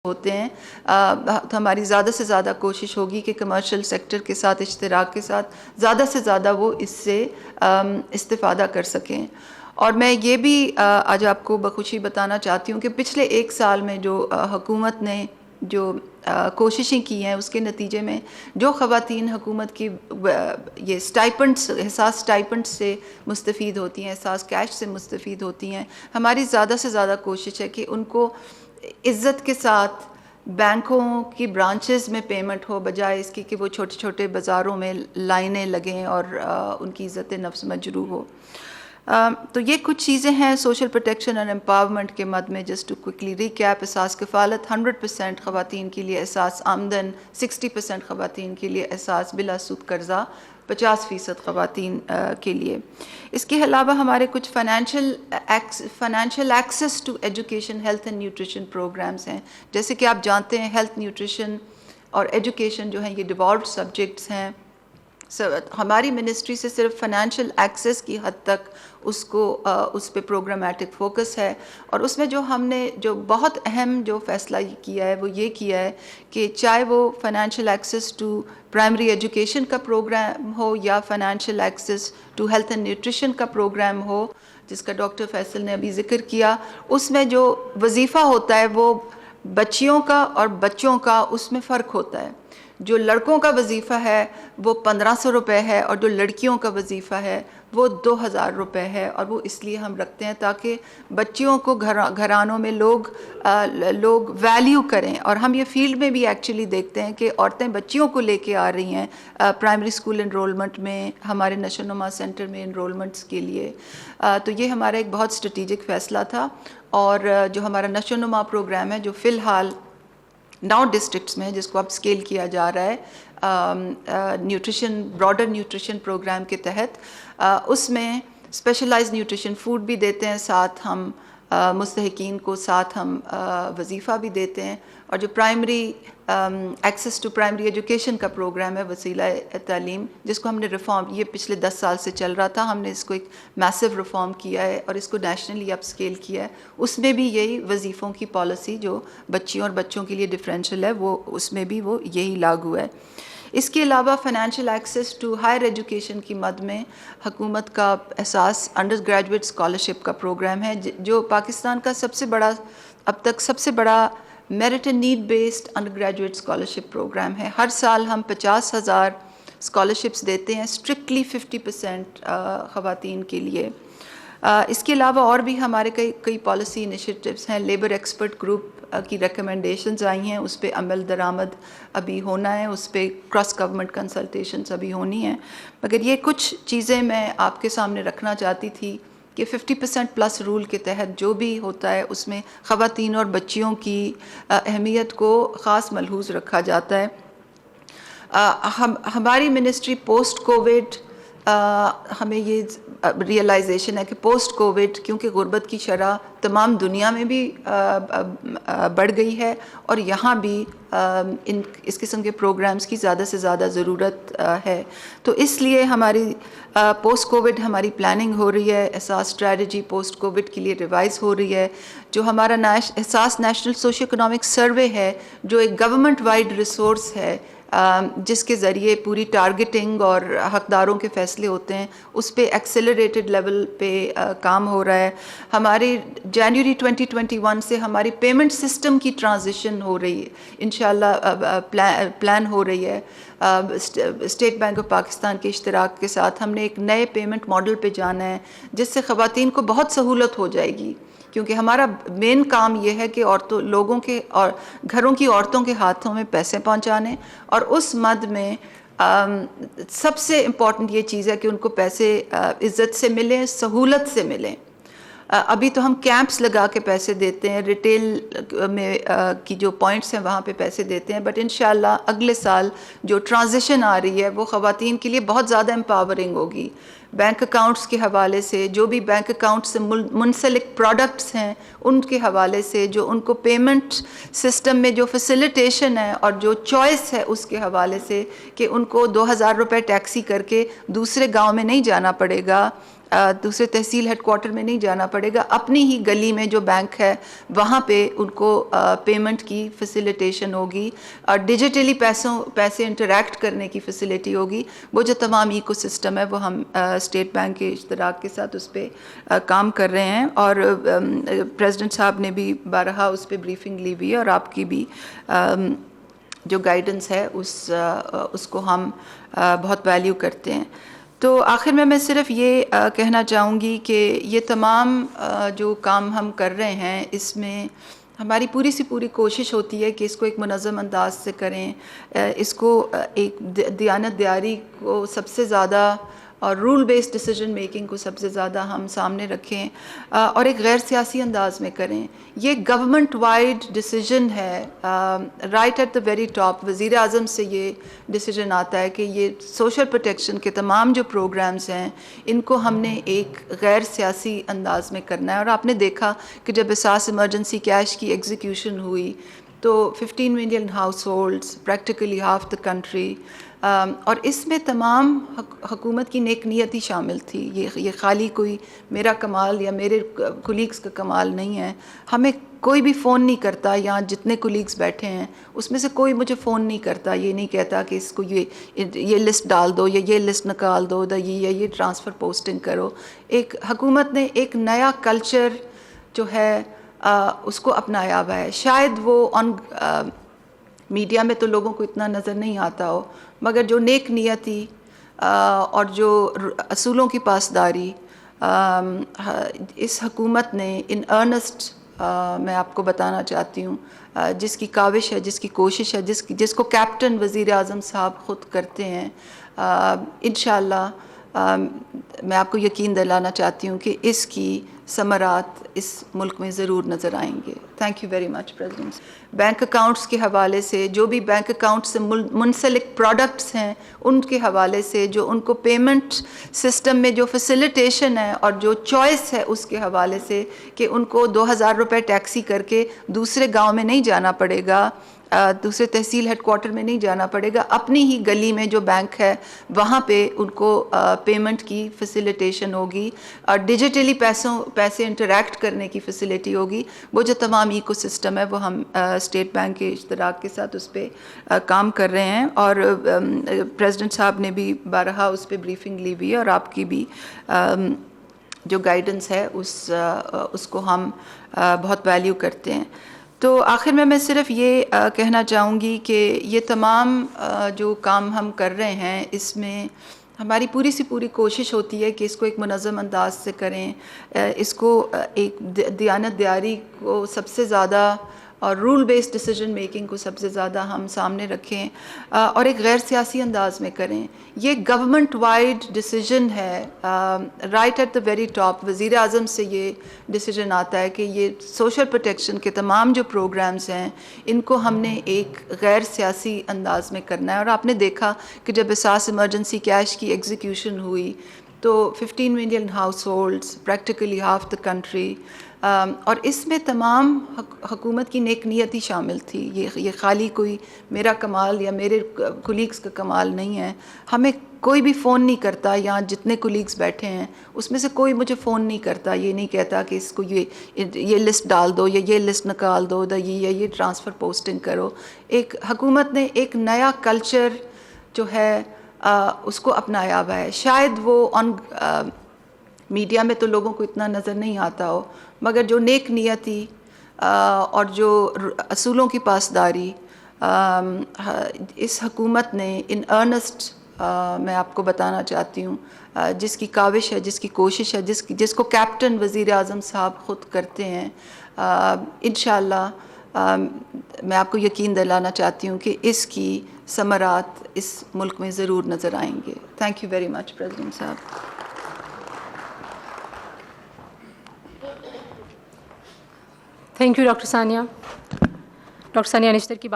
ہوتے ہیں تو ہماری زیادہ سے زیادہ کوشش ہوگی کہ کمرشل سیکٹر کے ساتھ اشتراک کے ساتھ زیادہ سے زیادہ وہ اس سے استفادہ کر سکیں۔ اور میں یہ بھی آج آپ کو بخوشی بتانا چاہتی ہوں کہ پچھلے ایک سال میں جو حکومت نے جو کوششیں کی ہیں اس کے نتیجے میں جو خواتین حکومت کی یہ سٹائپنڈس احساس سٹائپنڈ سے مستفید ہوتی ہیں، احساس کیش سے مستفید ہوتی ہیں، ہماری زیادہ سے زیادہ کوشش ہے کہ ان کو عزت کے ساتھ بینکوں کی برانچز میں پیمنٹ ہو، بجائے اس کی کہ وہ چھوٹے چھوٹے بازاروں میں لائنیں لگیں اور ان کی عزت نفس مجروح ہو۔ تو یہ کچھ چیزیں ہیں سوشل پروٹیکشن اور امپاورمنٹ کے مد میں۔ جسٹ ٹو کوئکلی ریکیپ، احساس کفالت 100% خواتین کے لیے، احساس آمدن 60% خواتین کے لیے، احساس بلا سود قرضہ 50% خواتین کے لیے۔ اس کے علاوہ ہمارے کچھ financial access to education, health and nutrition programmes ہیں۔ جیسے کہ آپ جانتے ہیں ہیلتھ، نیوٹریشن اور ایجوکیشن جو ہیں یہ ڈیوالوڈ سبجیکٹس ہیں۔ ہماری منسٹری سے صرف فائنینشیل ایکسیس کی حد تک اس پہ پروگرامیٹک فوکس ہے، اور اس میں جو ہم نے جو بہت اہم جو فیصلہ کیا ہے وہ یہ کیا ہے کہ چاہے وہ financial access to primary education کا پروگرام ہو یا financial access to health and nutrition کا پروگرام ہو، جس کا ڈاکٹر فیصل نے ابھی ذکر کیا، اس میں جو وظیفہ ہوتا ہے وہ بچیوں کا اور بچوں کا اس میں فرق ہوتا ہے۔ جو لڑکوں کا وظیفہ ہے وہ 1500 روپے ہے، اور جو لڑکیوں کا وظیفہ ہے وہ 2000 روپے ہے، اور وہ اس لیے ہم رکھتے ہیں تاکہ بچیوں کو گھرانوں میں لوگ ویلیو کریں۔ اور ہم یہ فیلڈ میں بھی ایکچولی دیکھتے ہیں کہ عورتیں بچیوں کو لے کے آ رہی ہیں پرائمری سکول انرولمنٹ میں، ہمارے نشو و نما سینٹر میں انرولمنٹس کے لیے۔ تو یہ ہمارا ایک بہت اسٹریٹجک فیصلہ تھا، اور جو ہمارا نشو و نما پروگرام ہے جو فی الحال 9 ڈسٹرکٹس میں، جس کو اب اسکیل کیا جا رہا ہے نیوٹریشن براڈر نیوٹریشن پروگرام کے تحت، اس میں اسپیشلائز نیوٹریشن فوڈ بھی دیتے ہیں، ساتھ ہم مستحقین کو ساتھ ہم وظیفہ بھی دیتے ہیں۔ اور جو primary access to primary education کا پروگرام ہے وسیلہ تعلیم، جس کو ہم نے ریفارم، یہ پچھلے 10 سال سے چل رہا تھا، ہم نے اس کو ایک میسو ریفارم کیا ہے اور اس کو نیشنلی اپ اسکیل کیا ہے۔ اس میں بھی یہی وظیفوں کی پالیسی جو بچیوں اور بچوں کے لیے ڈفرینشیل ہے، وہ اس میں بھی وہ یہی لاگو ہے۔ اس کے علاوہ financial access to higher education کی مد میں حکومت کا احساس انڈر گریجویٹ اسکالرشپ کا پروگرام ہے، جو پاکستان کا اب تک سب سے بڑا merit and need based undergraduate scholarship programme ہے۔ ہر سال ہم 50,000 اسکالرشپس دیتے ہیں، اسٹرکٹلی 50% خواتین کے لیے۔ اس کے علاوہ اور بھی ہمارے کئی پالیسی انیشیٹوز ہیں۔ لیبر ایکسپرٹ گروپ کی ریکمنڈیشنز آئی ہیں، اس پہ عمل درآمد ابھی ہونا ہے، اس پہ کراس گورنمنٹ کنسلٹیشنز ابھی ہونی ہیں۔ مگر یہ کچھ چیزیں میں آپ کے سامنے رکھنا چاہتی تھی کہ 50% پلس رول کے تحت جو بھی ہوتا ہے اس میں خواتین اور بچیوں کی اہمیت کو خاص ملحوظ رکھا جاتا ہے۔ ہماری منسٹری پوسٹ کووڈ، ہمیں یہ ریئلائزیشن ہے کہ پوسٹ کووڈ کیونکہ غربت کی شرح تمام دنیا میں بھی بڑھ گئی ہے، اور یہاں بھی اس قسم کے پروگرامز کی زیادہ سے زیادہ ضرورت ہے۔ تو اس لیے ہماری پوسٹ کووڈ ہماری پلاننگ ہو رہی ہے، احساس اسٹریٹجی پوسٹ کووڈ کے لیے ریوائز ہو رہی ہے۔ جو ہمارا احساس نیشنل سوشو اکنامک سروے ہے، جو ایک گورنمنٹ وائڈ ریسورس ہے، جس کے ذریعے پوری ٹارگیٹنگ اور حقداروں کے فیصلے ہوتے ہیں، اس پہ ایکسیلریٹڈ لیول پہ کام ہو رہا ہے۔ ہماری جنوری 2021 سے ہماری پیمنٹ سسٹم کی ٹرانزیشن ہو رہی ہے، انشاءاللہ پلان ہو رہی ہے۔ اسٹیٹ بینک آف پاکستان کے اشتراک کے ساتھ ہم نے ایک نئے پیمنٹ ماڈل پہ جانا ہے، جس سے خواتین کو بہت سہولت ہو جائے گی، کیونکہ ہمارا مین کام یہ ہے کہ لوگوں کے اور گھروں کی عورتوں کے ہاتھوں میں پیسے پہنچانے، اور اس مد میں سب سے امپورٹنٹ یہ چیز ہے کہ ان کو پیسے عزت سے ملیں، سہولت سے ملیں۔ ابھی تو ہم کیمپس لگا کے پیسے دیتے ہیں، ریٹیل میں کی جو پوائنٹس ہیں وہاں پہ پیسے دیتے ہیں، بٹ انشاءاللہ اگلے سال جو ٹرانزیشن آ رہی ہے وہ خواتین کے لیے بہت زیادہ امپاورنگ ہوگی۔ بینک اکاؤنٹس کے حوالے سے، جو بھی بینک اکاؤنٹ سے منسلک پروڈکٹس ہیں ان کے حوالے سے، جو ان کو پیمنٹ سسٹم میں جو فیسیلیٹیشن ہے اور جو چوائس ہے اس کے حوالے سے، کہ ان کو 2000 روپے ٹیکسی کر کے دوسرے گاؤں میں نہیں جانا پڑے گا، دوسرے تحصیل ہیڈ کوارٹر میں نہیں جانا پڑے گا، اپنی ہی گلی میں جو بینک ہے وہاں پہ ان کو پیمنٹ کی فیسیلیٹیشن ہوگی، اور ڈیجیٹلی پیسے انٹریکٹ کرنے کی فیسیلیٹی ہوگی۔ وہ جو تمام ایکو سسٹم ہے وہ ہم اسٹیٹ بینک کے اشتراک کے ساتھ اس پہ کام کر رہے ہیں، اور پریزیڈنٹ صاحب نے بھی بارہا اس پہ بریفنگ لی ہوئی ہے، اور آپ کی بھی جو گائیڈنس ہے اس کو ہم بہت ویلیو کرتے ہیں۔ تو آخر میں صرف یہ کہنا چاہوں گی کہ یہ تمام جو کام ہم کر رہے ہیں اس میں ہماری پوری کوشش ہوتی ہے کہ اس کو ایک منظم انداز سے کریں، اس کو ایک دیانت دیاری کو سب سے زیادہ اور رول بیسڈ ڈیسیجن میکنگ کو سب سے زیادہ ہم سامنے رکھیں، اور ایک غیر سیاسی انداز میں کریں۔ یہ گورنمنٹ وائڈ ڈیسیجن ہے، right at the very top وزیر اعظم سے یہ ڈیسیجن آتا ہے کہ یہ سوشل پروٹیکشن کے تمام جو پروگرامز ہیں ان کو ہم نے ایک غیر سیاسی انداز میں کرنا ہے۔ اور آپ نے دیکھا کہ جب احساس ایمرجنسی کیش کی ایگزیکیوشن ہوئی تو 15 million house holds, practically half the country, اور اس میں تمام حکومت کی نیک نیتی شامل تھی۔ یہ خالی کوئی میرا کمال یا میرے کولیگز کا کمال نہیں ہے۔ ہمیں کوئی بھی فون نہیں کرتا، یہاں جتنے کولیگز بیٹھے ہیں اس میں سے کوئی مجھے فون نہیں کرتا، یہ نہیں کہتا کہ اس کو یہ لسٹ ڈال دو یا یہ لسٹ نکال دو یا یہ ٹرانسفر پوسٹنگ کرو۔ ایک حکومت نے ایک نیا کلچر جو ہے اس کو اپنایا ہوا ہے۔ شاید وہ میڈیا میں تو لوگوں کو اتنا نظر نہیں آتا ہو، مگر جو نیک نیتی اور جو اصولوں کی پاسداری اس حکومت نے ان ارنسٹ میں آپ کو بتانا چاہتی ہوں، جس کی کاوش ہے، جس کی کوشش ہے، جس کو کیپٹن وزیر اعظم صاحب خود کرتے ہیں، انشاءاللہ میں آپ کو یقین دلانا چاہتی ہوں کہ اس کی ثمرات اس ملک میں ضرور نظر آئیں گے۔ Thank you very much president. Bank accounts کے حوالے سے، جو بھی بینک اکاؤنٹ سے منسلک پروڈکٹس ہیں ان کے حوالے سے، جو ان کو پیمنٹ سسٹم میں جو فیسیلیٹیشن ہے اور جو چوائس ہے اس کے حوالے سے کہ ان کو 2000 روپے ٹیکسی کر کے دوسرے گاؤں میں نہیں جانا پڑے گا، دوسرے تحصیل ہیڈ کوارٹر میں نہیں جانا پڑے گا، اپنی ہی گلی میں جو بینک ہے وہاں پہ ان کو پیمنٹ کی فیسیلیٹیشن ہوگی، اور ڈیجیٹلی پیسے انٹریکٹ کرنے کی فیسیلیٹی ہوگی۔ وہ جو تمام ایکو سسٹم ہے وہ ہم اسٹیٹ بینک کے اشتراک کے ساتھ اس پہ کام کر رہے ہیں، اور پریزیڈنٹ صاحب نے بھی بارہا اس پہ بریفنگ لی ہوئی ہے، اور آپ کی بھی جو گائیڈنس ہے اس کو ہم بہت ویلیو کرتے ہیں۔ تو آخر میں صرف یہ کہنا چاہوں گی کہ یہ تمام جو کام ہم کر رہے ہیں اس میں ہماری پوری کوشش ہوتی ہے کہ اس کو ایک منظم انداز سے کریں، اس کو ایک دیانت دیاری کو سب سے زیادہ اور رول بیسڈ ڈیسیجن میکنگ کو سب سے زیادہ ہم سامنے رکھیں، اور ایک غیر سیاسی انداز میں کریں۔ یہ گورنمنٹ وائڈ ڈیسیجن ہے، right at the very top وزیر اعظم سے یہ ڈیسیجن آتا ہے کہ یہ سوشل پروٹیکشن کے تمام جو پروگرامز ہیں ان کو ہم نے ایک غیر سیاسی انداز میں کرنا ہے۔ اور آپ نے دیکھا کہ جب احساس ایمرجنسی کیش کی ایگزیکیوشن ہوئی تو 15 million house holds, practically half the country, اور اس میں تمام حکومت کی نیک نیتی شامل تھی۔ یہ خالی کوئی میرا کمال یا میرے کولیگز کا کمال نہیں ہے۔ ہمیں کوئی بھی فون نہیں کرتا، یہاں جتنے کولیگز بیٹھے ہیں اس میں سے کوئی مجھے فون نہیں کرتا، یہ نہیں کہتا کہ اس کو یہ لسٹ ڈال دو یا یہ لسٹ نکال دو یا یہ ٹرانسفر پوسٹنگ کرو۔ ایک حکومت نے ایک نیا کلچر جو ہے اس کو اپنایا ہوا ہے۔ شاید وہ میڈیا میں تو لوگوں کو اتنا نظر نہیں آتا ہو، مگر جو نیک نیتی اور جو اصولوں کی پاسداری اس حکومت نے ان ارنسٹ میں آپ کو بتانا چاہتی ہوں، جس کی کاوش ہے، جس کی کوشش ہے، جس کو کیپٹن وزیر اعظم صاحب خود کرتے ہیں، انشاءاللہ میں آپ کو یقین دلانا چاہتی ہوں کہ اس کی ثمرات اس ملک میں ضرور نظر آئیں گے۔ Thank you very much president صاحب۔ تھینک یو ڈاکٹر ثانیہ نشتر کی